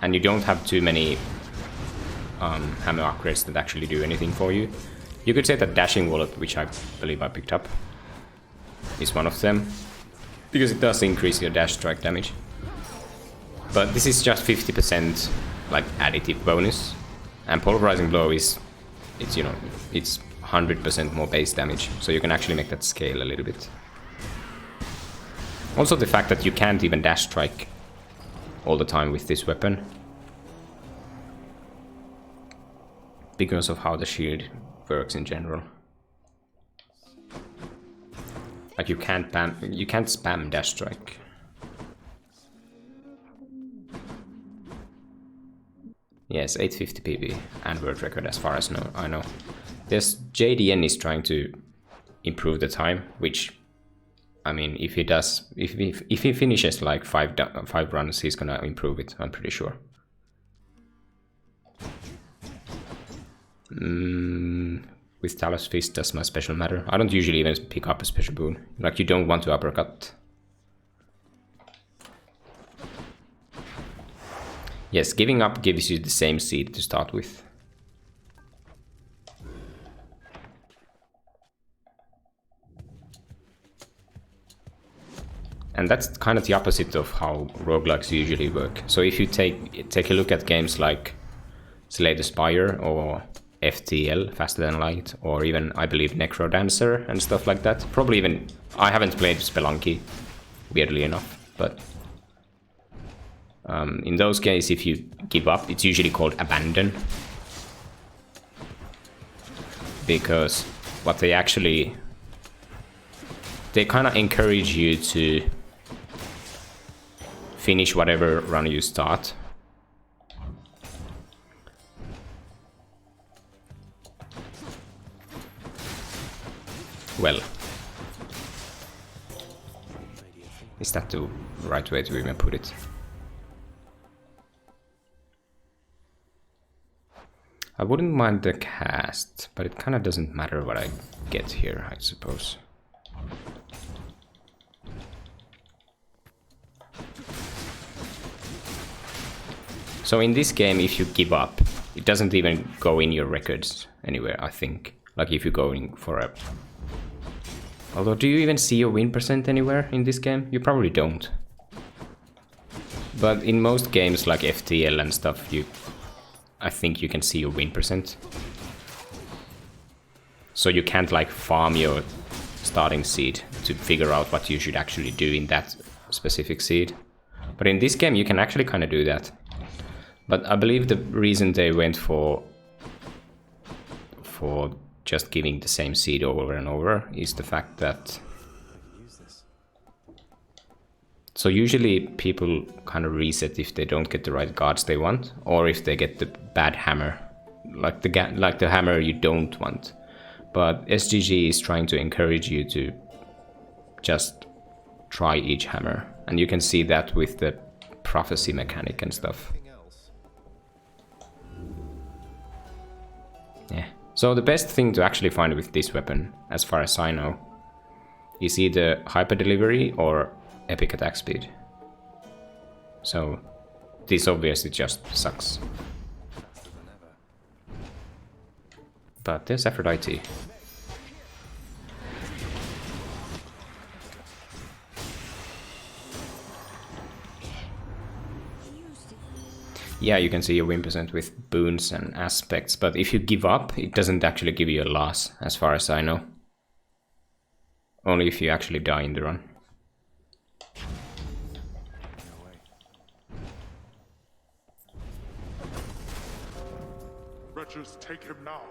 and you don't have too many hammer upgrades that actually do anything for you. You could say that dashing wallet, which I believe I picked up, is one of them, because it does increase your dash strike damage. But this is just 50% like additive bonus, and pulverizing blow is, it's, you know, it's 100% more base damage, so you can actually make that scale a little bit. Also the fact that you can't even dash strike all the time with this weapon, because of how the shield works in general. Like you can't spam dash strike. Yes, 850 PB and world record as far as I know. There's JDN is trying to improve the time, which, I mean, if he does, if he finishes like five runs, he's gonna improve it, I'm pretty sure. With Talos Fist, does my special matter? I don't usually even pick up a special boon. Like, you don't want to uppercut. Yes, giving up gives you the same seed to start with. And that's kind of the opposite of how roguelikes usually work. So if you take a look at games like Slay the Spire or FTL, Faster Than Light, or even, I believe, Necrodancer and stuff like that. Probably even, I haven't played Spelunky, weirdly enough, but in those cases, if you give up, it's usually called abandon. Because what they actually, they kind of encourage you to finish whatever run you start. Well, is that the right way to even put it? I wouldn't mind the cast, but it kind of doesn't matter what I get here, I suppose. So in this game, if you give up, it doesn't even go in your records anywhere, I think. Like if you're going for a... Although, do you even see your win percent anywhere in this game? You probably don't. But in most games like FTL and stuff, I think you can see your win percent. So you can't like farm your starting seed to figure out what you should actually do in that specific seed. But in this game you can actually kind of do that. But I believe the reason they went for just giving the same seed over and over is the fact that... So usually people kind of reset if they don't get the right guards they want, or if they get the bad hammer, like the hammer you don't want. But SGG is trying to encourage you to just try each hammer, and you can see that with the prophecy mechanic and stuff. Yeah. So the best thing to actually find with this weapon, as far as I know, is either hyper delivery or epic attack speed. So this obviously just sucks. But there's Aphrodite. Yeah, you can see your win percent with boons and aspects, but if you give up, it doesn't actually give you a loss, as far as I know. Only if you actually die in the run. Wretches, take him now.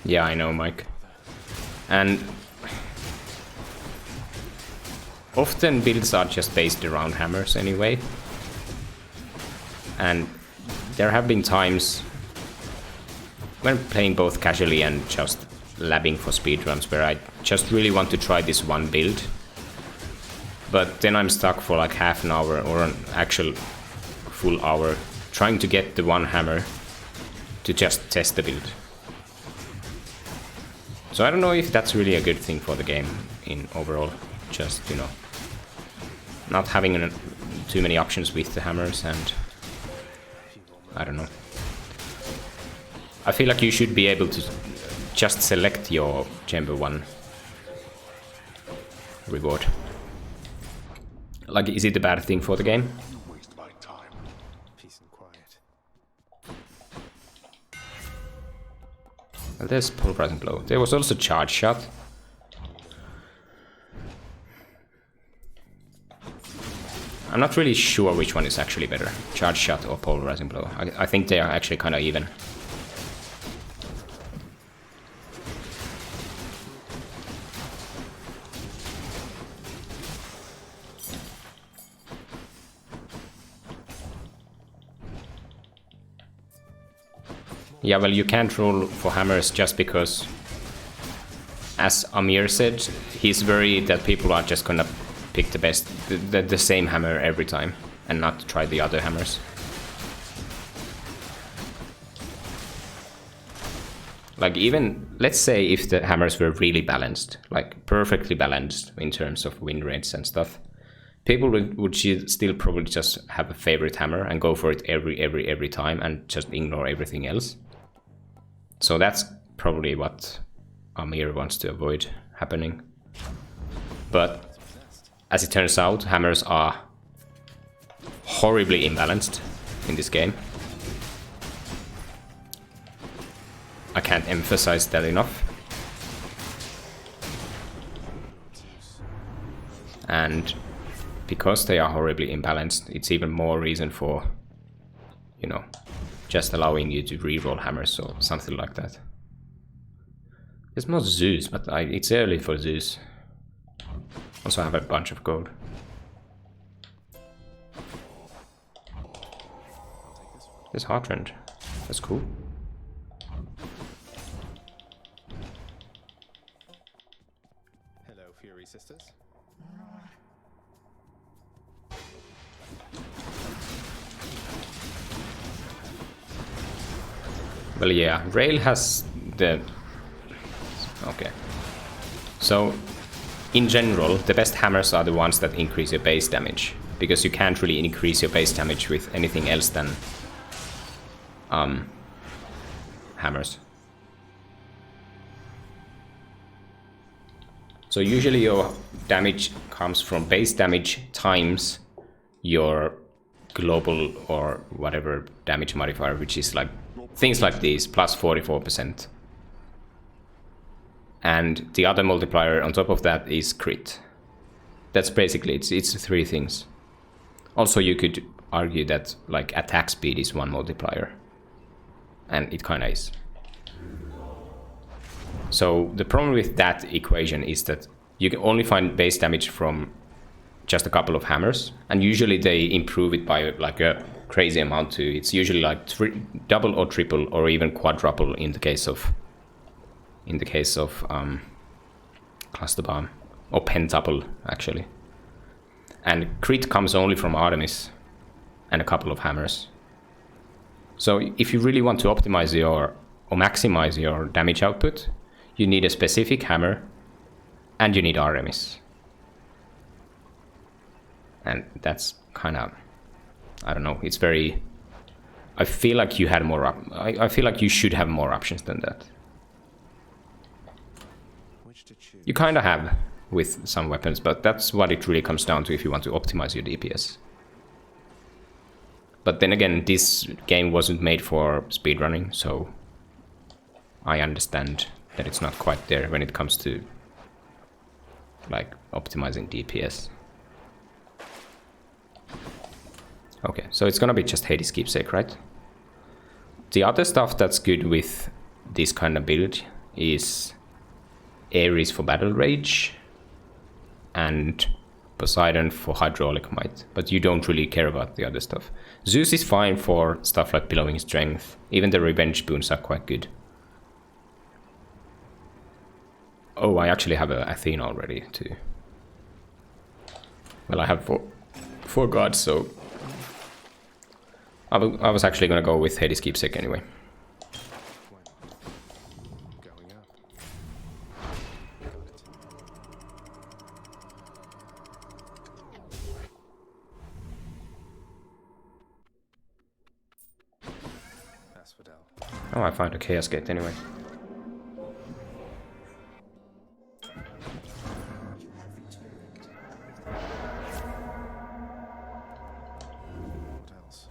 Yeah, I know, Mike. And often builds are just based around hammers anyway. And there have been times when playing both casually and just labbing for speedruns where I just really want to try this one build. But then I'm stuck for like half an hour or an actual full hour trying to get the one hammer to just test the build. So I don't know if that's really a good thing for the game in overall, just, you know. not having too many options with the hammers, and I don't know. I feel like you should be able to just select your chamber 1 reward. Like, is it a bad thing for the game? Well, there's pulverizing blow. There was also charge shot. I'm not really sure which one is actually better, charge shot or pulverizing blow. I think they are actually kind of even. Yeah, well, you can't roll for hammers just because, as Amir said, he's worried that people are just gonna pick the same hammer every time and not try the other hammers. Like, even, let's say if the hammers were really balanced, like perfectly balanced in terms of win rates and stuff, people would still probably just have a favorite hammer and go for it every time and just ignore everything else. So that's probably what Amir wants to avoid happening. But as it turns out, hammers are horribly imbalanced in this game. I can't emphasize that enough. And because they are horribly imbalanced, it's even more reason for, you know, just allowing you to reroll hammers or something like that. There's more Zeus, but it's early for Zeus. Also, I have a bunch of gold. There's Heartrend. That's cool. Hello, Fury Sisters. Well, yeah, Rail has the... Okay. So, in general, the best hammers are the ones that increase your base damage, because you can't really increase your base damage with anything else than hammers. So usually your damage comes from base damage times your global or whatever damage modifier, which is like things like these, plus 44%. And the other multiplier on top of that is crit. That's basically it's 3 things. Also, you could argue that like attack speed is 1 multiplier, and it kinda is. So the problem with that equation is that you can only find base damage from just a couple of hammers, and usually they improve it by like a crazy amount too. It's usually like double or triple or even quadruple in the case of cluster bomb, or pentuple actually. And crit comes only from Artemis and a couple of hammers. So if you really want to optimize or maximize your damage output, you need a specific hammer and you need Artemis. And that's kind of, I don't know, it's very, I feel like you had more, I feel like you should have more options than that. You kind of have with some weapons, but that's what it really comes down to if you want to optimize your DPS. But then again, this game wasn't made for speedrunning, so I understand that it's not quite there when it comes to like optimizing DPS. Okay, so it's gonna be just Hades keepsake, right? The other stuff that's good with this kind of build is Ares for battle rage and Poseidon for hydraulic might, but you don't really care about the other stuff. Zeus is fine for stuff like billowing strength. Even the revenge boons are quite good. Oh, I actually have a Athena already too. Well, I have four gods, so I was actually gonna go with Hades keepsake anyway. Oh, I found a Chaos Gate anyway. What else?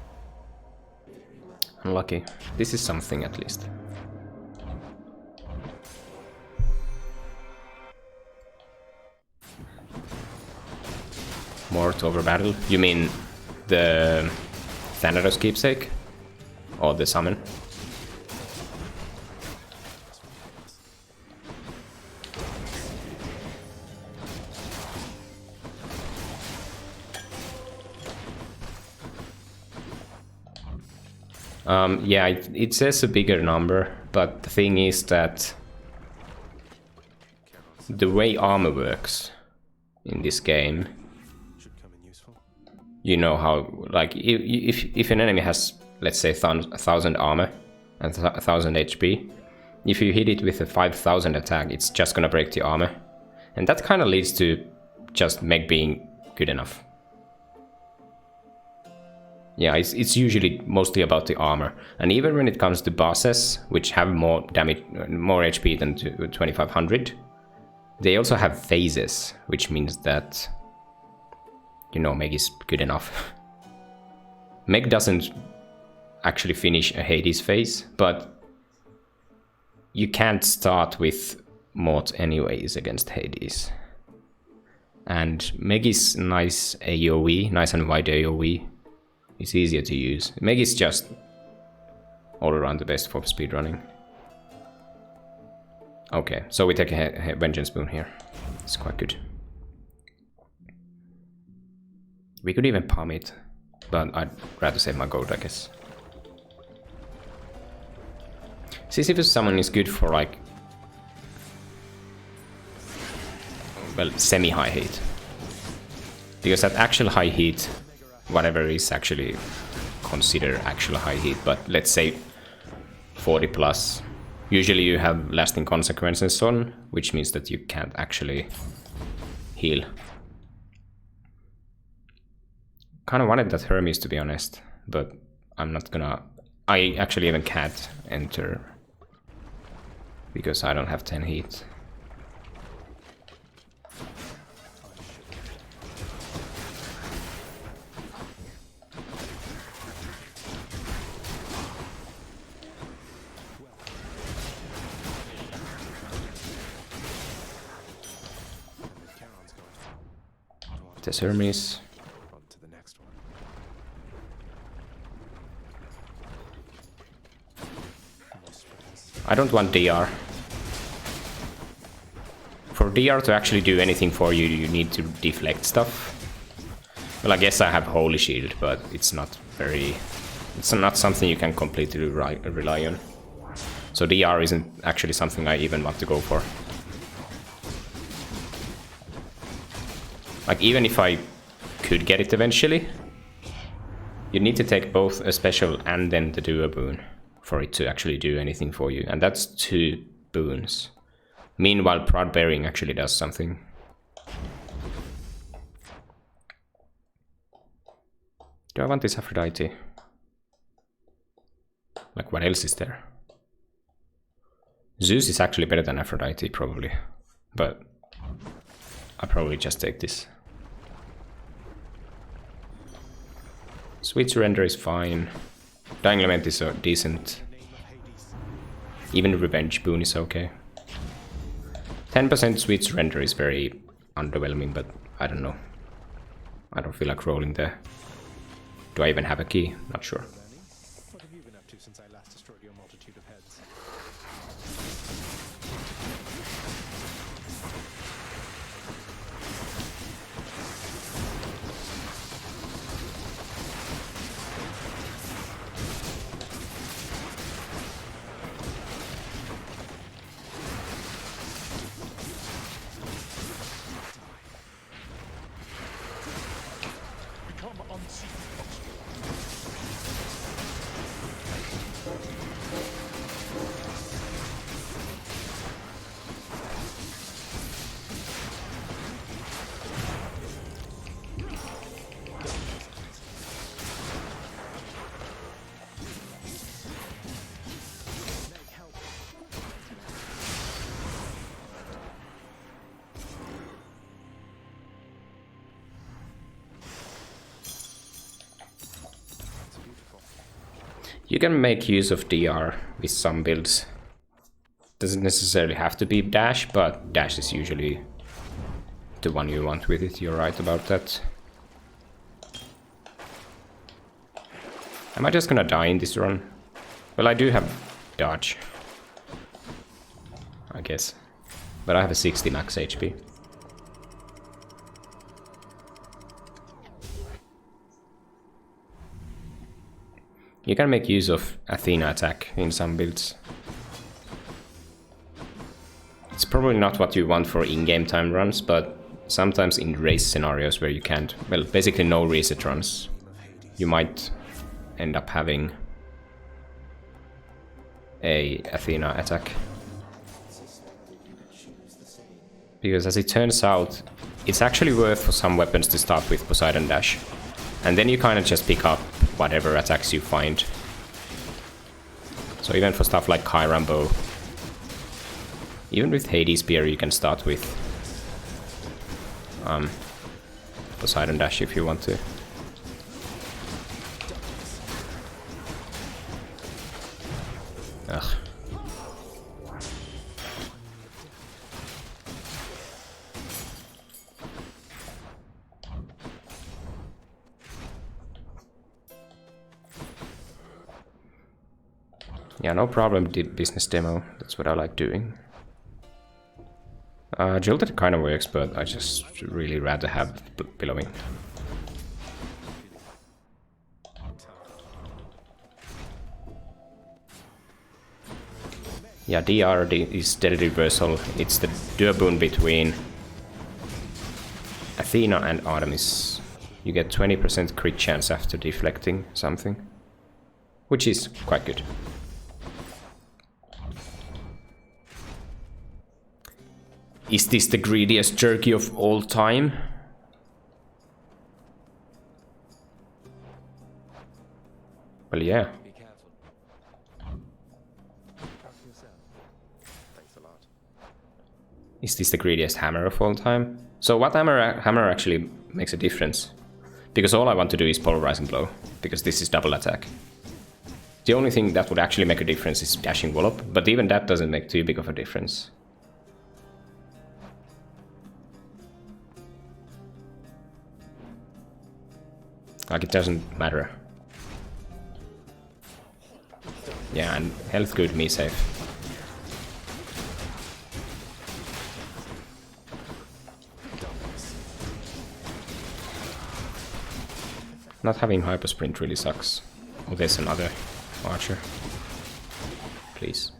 Unlucky. This is something at least. More to over battle? You mean the Thanatos keepsake? Or the summon? Yeah, it says a bigger number, but the thing is that the way armor works in this game, Should come in useful. you know how, like, if an enemy has, let's say, 1000 armor and 1000 HP, if you hit it with a 5000 attack, it's just gonna break the armor. And that kind of leads to just Meg being good enough. Yeah, it's usually mostly about the armor. And even when it comes to bosses, which have more damage, more HP than 2500, they also have phases, which means that, you know, Meg is good enough. Meg doesn't actually finish a Hades phase, but you can't start with Mort anyways against Hades. And Meg is nice AoE, nice and wide AoE. It's easier to use. Meg is just all around the best for speedrunning. Okay, so we take a Vengeance Boon here. It's quite good. We could even palm it, but I'd rather save my gold, I guess. Sisyphus summon is good for, like, well, semi-high heat. Because at actual high heat, whatever is actually considered actual high heat, but let's say 40 plus, usually you have lasting consequences on, which means that you can't actually heal. Kind of wanted that Hermes, to be honest, but I'm not gonna... I actually even can't enter because I don't have 10 heat. There's Hermes. On to the next one. I don't want DR. For DR to actually do anything for you, you need to deflect stuff. Well, I guess I have Holy Shield, but it's not very... It's not something you can completely rely on. So DR isn't actually something I even want to go for. Like, even if I could get it eventually, you need to take both a special and then the duo boon for it to actually do anything for you. And that's 2 boons. Meanwhile, Proud Bearing actually does something. Do I want this Aphrodite? Like, what else is there? Zeus is actually better than Aphrodite, probably. But I'll probably just take this. Sweet Surrender is fine. Dying Lament is decent. Even Revenge Boon is okay. 10% Sweet Surrender is very underwhelming, but I don't know. I don't feel like rolling there. Do I even have a key? Not sure. What have you been up to since I last destroyed your multitude of heads? Become unseeded. You can make use of DR with some builds. Doesn't necessarily have to be dash, but dash is usually the one you want with it. You're right about that. Am I just gonna die in this run? Well, I do have dodge, I guess. But I have a 60 max HP. You can make use of Athena attack in some builds. It's probably not what you want for in-game time runs, but sometimes in race scenarios where you can't, well, basically no reset runs, you might end up having a Athena attack. Because as it turns out, it's actually worth for some weapons to start with Poseidon Dash. And then you kind of just pick up whatever attacks you find. So even for stuff like Chiron Bow, even with Hades Spear you can start with Poseidon Dash if you want to. Ugh. Yeah, no problem, business demo. That's what I like doing. Jilted kind of works, but I just really rather have billowing. Yeah, DR is steady reversal. It's the duo boon between Athena and Artemis. You get 20% crit chance after deflecting something, which is quite good. Is this the greediest jerky of all time? Well, yeah. Be careful. Trust yourself. Thanks a lot. Is this the greediest hammer of all time? So what hammer actually makes a difference? Because all I want to do is polarizing blow, because this is double attack. The only thing that would actually make a difference is dashing wallop, but even that doesn't make too big of a difference. Like, it doesn't matter. Yeah, and health good, me safe. Not having hyper sprint really sucks. Oh, there's another archer. Please.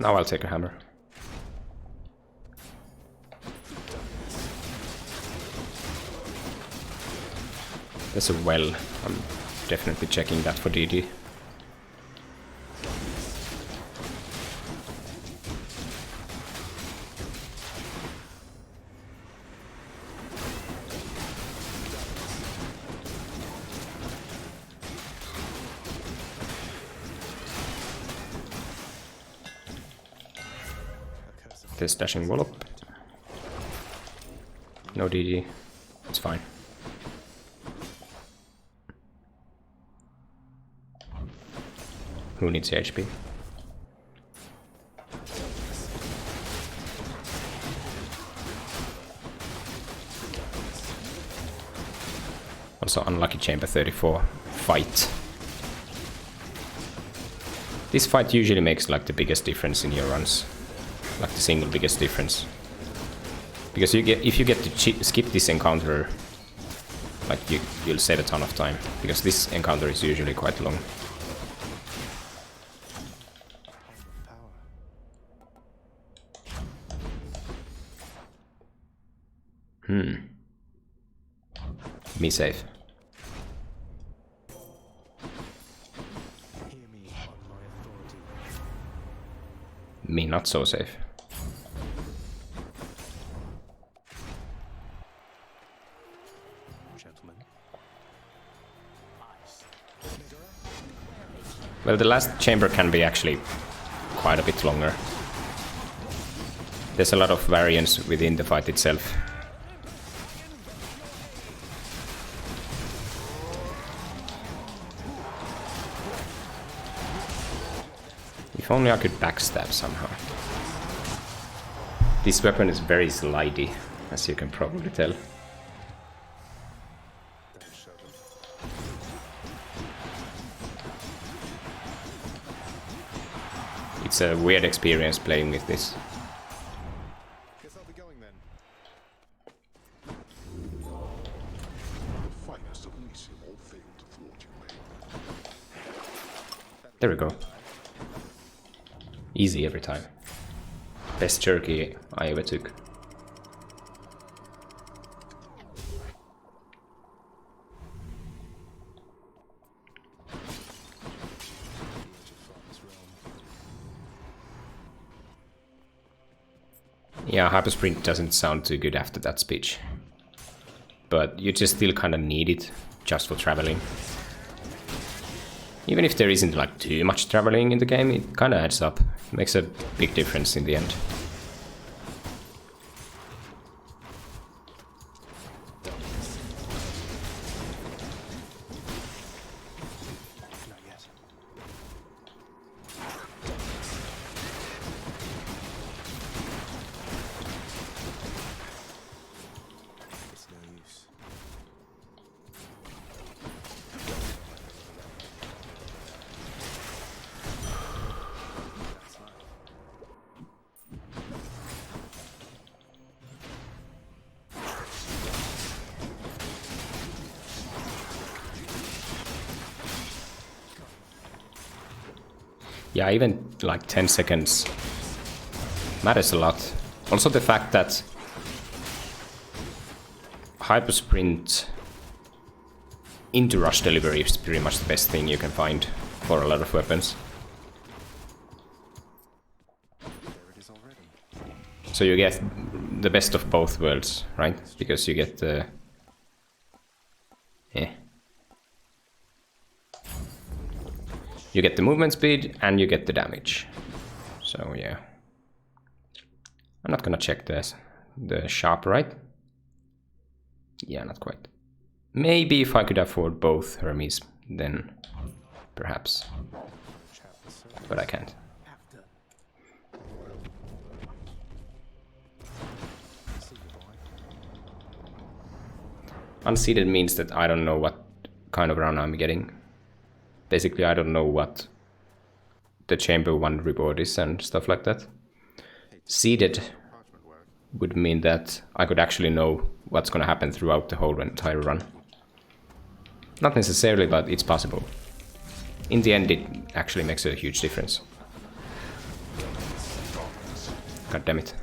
Now I'll take a hammer. There's a well. I'm definitely checking that for DD. There's dashing wallop. No DD. It's fine. Who needs HP? Also unlucky chamber 34 fight. This fight usually makes like the biggest difference in your runs. Like the single biggest difference. Because if you get to skip this encounter, like you'll save a ton of time. Because this encounter is usually quite long. Me safe. Hear me on my authority. Me not so safe. Gentlemen. Well, the last chamber can be actually quite a bit longer. There's a lot of variance within the fight itself. If only I could backstab somehow. This weapon is very slidey, as you can probably tell. It's a weird experience playing with this. Guess I'll be going then. There we go. Easy every time. Best jerky I ever took. Yeah, hypersprint doesn't sound too good after that speech. But you just still kind of need it, just for traveling. Even if there isn't like too much traveling in the game, it kind of adds up. It makes a big difference in the end. Not yet. It's no use. Yeah, even like 10 seconds matters a lot. Also the fact that hypersprint into rush delivery is pretty much the best thing you can find for a lot of weapons. There it is already. So you get the best of both worlds, right? Because you get the... You get the movement speed and you get the damage. So yeah. I'm not gonna check the sharp, right? Yeah, not quite. Maybe if I could afford both Hermes, then perhaps. But I can't. Unseeded means that I don't know what kind of run I'm getting. Basically, I don't know what the Chamber 1 reward is and stuff like that. Seeded would mean that I could actually know what's gonna happen throughout the whole entire run. Not necessarily, but it's possible. In the end, it actually makes a huge difference. God damn it.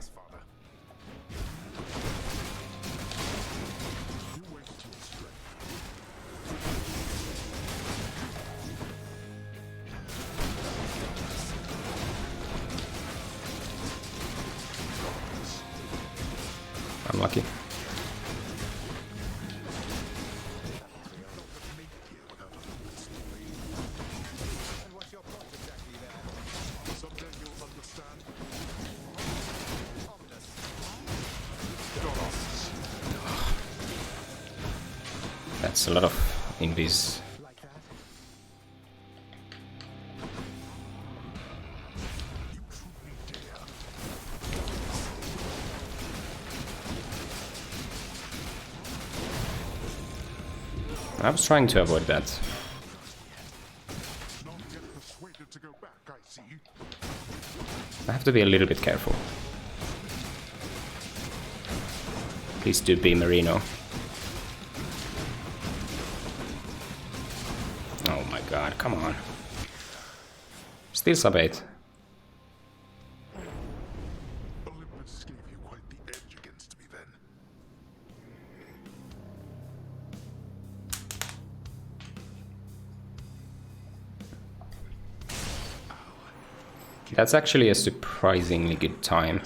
Unlucky. That's a lot of invis. I was trying to avoid that. I have to be a little bit careful. Please do be Marino. Oh my god, come on. Still sub 8. That's actually a surprisingly good time.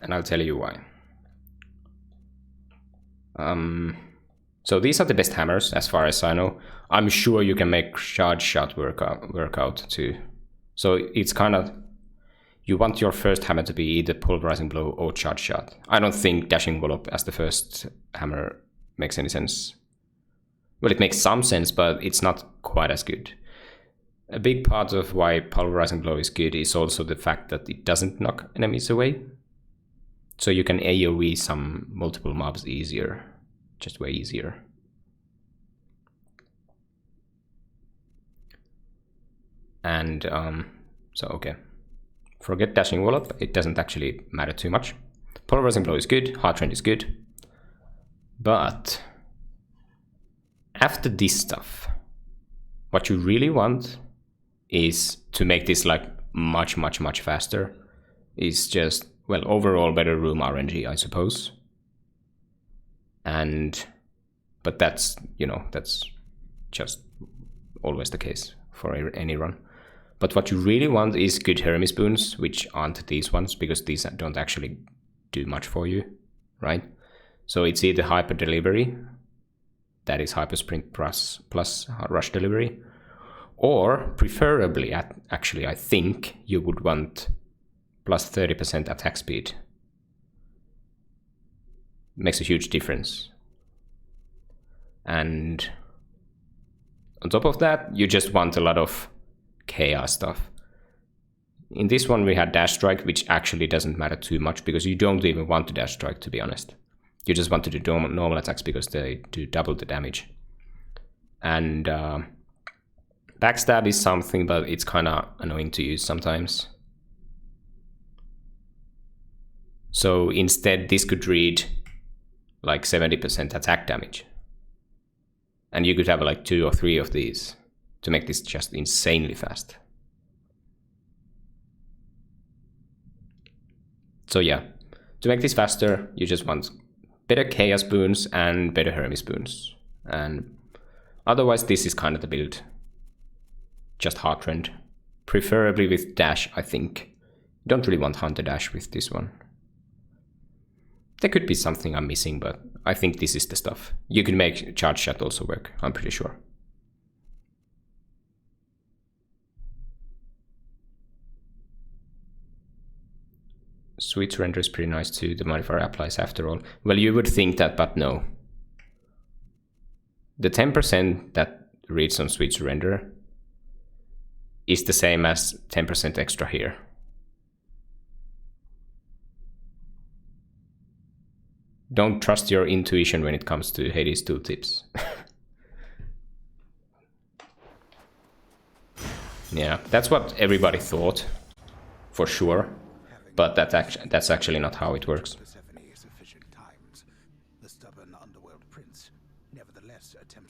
And I'll tell you why. So these are the best hammers, as far as I know. I'm sure you can make charge shot work out too. So it's kind of, you want your first hammer to be either pulverizing blow or charge shot. I don't think dashing wallop as the first hammer makes any sense. Well, it makes some sense, but it's not quite as good. A big part of why pulverizing blow is good is also the fact that it doesn't knock enemies away. So you can AoE some multiple mobs easier, just way easier. And so okay, forget dashing wallop, it doesn't actually matter too much. Pulverizing blow is good, hard trend is good, but after this stuff, what you really want is to make this like much faster. Is just, well, overall better room RNG, I suppose. But that's, you know, that's just always the case for any run. But what you really want is good Hermes boons, which aren't these ones, because these don't actually do much for you, right? So it's either hyper delivery, that is hyper sprint plus rush delivery, or preferably, actually I think you would want plus 30% attack speed. Makes a huge difference. And on top of that, you just want a lot of chaos stuff. In this one we had dash strike, which actually doesn't matter too much because you don't even want to dash strike, to be honest. You just want to do normal attacks because they do double the damage. And backstab is something, but it's kind of annoying to use sometimes. So instead this could read like 70% attack damage. And you could have like 2 or 3 of these to make this just insanely fast. So yeah, to make this faster, you just want better chaos boons and better Hermes boons. And otherwise this is kind of the build. Just hard trend. Preferably with dash, I think. You don't really want hunter dash with this one. There could be something I'm missing, but I think this is the stuff. You can make charge shot also work, I'm pretty sure. Sweet surrender is pretty nice too, the modifier applies after all. Well, you would think that, but no. The 10% that reads on sweet surrender is the same as 10% extra here. Don't trust your intuition when it comes to Hades tooltips. Yeah, that's what everybody thought, for sure. But that's actually not how it works.